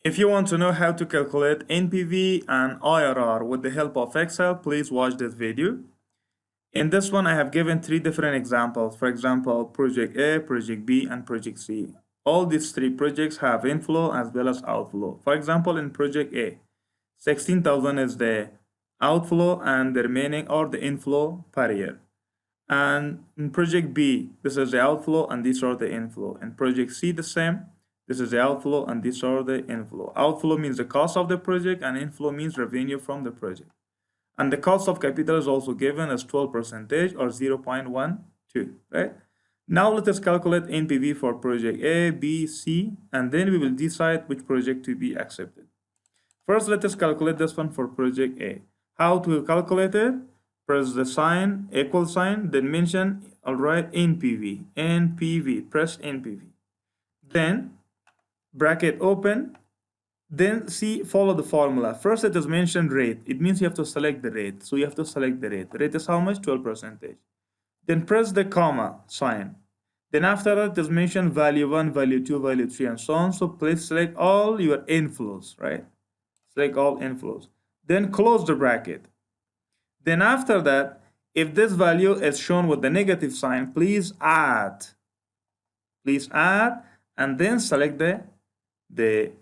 If you want to know how to calculate NPV and IRR with the help of Excel, please watch this video. In this one, I have given three different examples. For example, project A, project B, and project C. All these three projects have inflow as well as outflow. For example, in project A, 16,000 is the outflow and the remaining or the inflow per year. And in project B, this is the outflow and these are the inflow. In project C, the same. This is the outflow and these are the inflow. Outflow means the cost of the project and inflow means revenue from the project. And the cost of capital is also given as 12% or 0.12, right? Now let us calculate NPV for project A, B, C, and then we will decide which project to be accepted. First, let us calculate this one for project A. How to calculate it? Press the sign, equal sign, then mention, all right, NPV, press NPV. Then bracket open, then follow the formula. First it is mentioned rate. It means you have to select the rate. So you have to select the rate. The rate is how much? 12%. Then press the comma sign. Then after that it is mentioned value 1, value 2, value 3, and so on. So please select all your inflows, right? Select all inflows. Then close the bracket. Then after that, if this value is shown with the negative sign, please add. Please add and then select the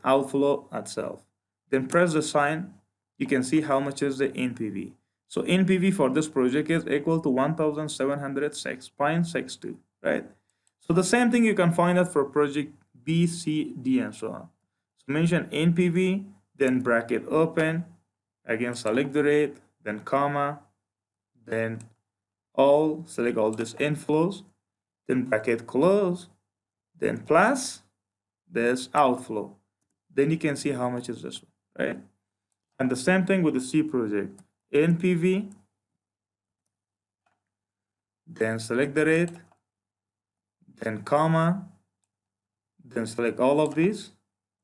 outflow itself. Then press the sign. You can see how much is the NPV. So NPV for this project is equal to 1,706.62, right? So the same thing you can find out for project B, C, D, and so on. So mention NPV, then bracket open, again select the rate, then comma, then all, select all these inflows, then bracket close, then plus this outflow. Then you can see how much is this one, right? And the same thing with the C project. NPV, then select the rate, then comma, then select all of these,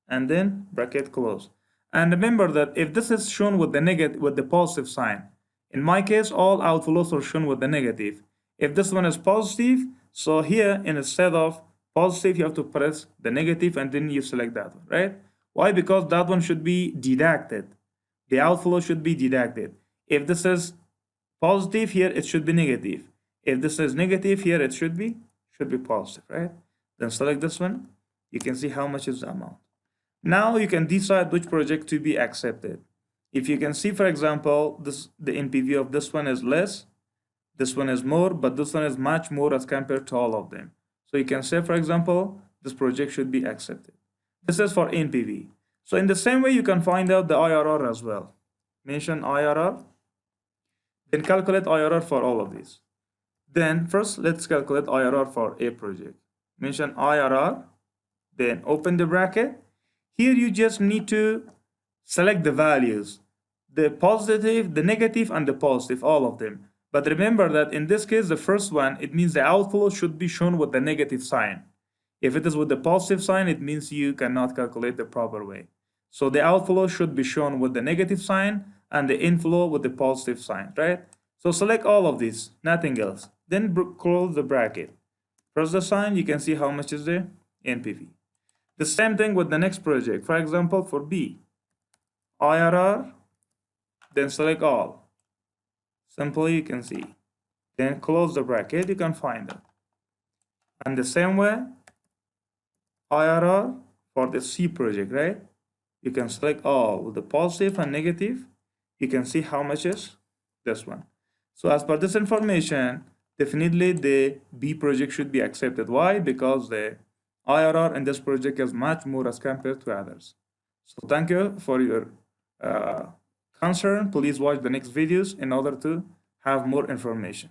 and then bracket close. And remember that if this is shown with the positive sign, in my case, all outflows are shown with the negative. If this one is positive, so here instead of positive, you have to press the negative and then you select that one, right? Why? Because that one should be deducted. The outflow should be deducted. If this is positive here, it should be negative. If this is negative here, it should be positive, right? Then select this one. You can see how much is the amount. Now you can decide which project to be accepted. If you can see, for example, the NPV of this one is less, this one is more, but this one is much more as compared to all of them. So you can say, for example, this project should be accepted. This is for NPV. So in the same way, you can find out the IRR as well. Mention IRR, then calculate IRR for all of these. Then first, let's calculate IRR for A project. Mention IRR, then open the bracket. Here you just need to select the values, the positive, the negative, and the positive, all of them. But remember that in this case, the first one, it means the outflow should be shown with the negative sign. If it is with the positive sign, it means you cannot calculate the proper way. So the outflow should be shown with the negative sign and the inflow with the positive sign, right? So select all of these, nothing else. Then close the bracket. Press the sign, you can see how much is the NPV. The same thing with the next project. For example, for B, IRR, then select all. Simply you can see. Then close the bracket, you can find it. And the same way, IRR for the C project, right? You can select all with the positive and negative. You can see how much is this one. So as per this information, definitely the B project should be accepted. Why? Because the IRR in this project is much more as compared to others. So thank you for your concern. Please watch the next videos in order to have more information.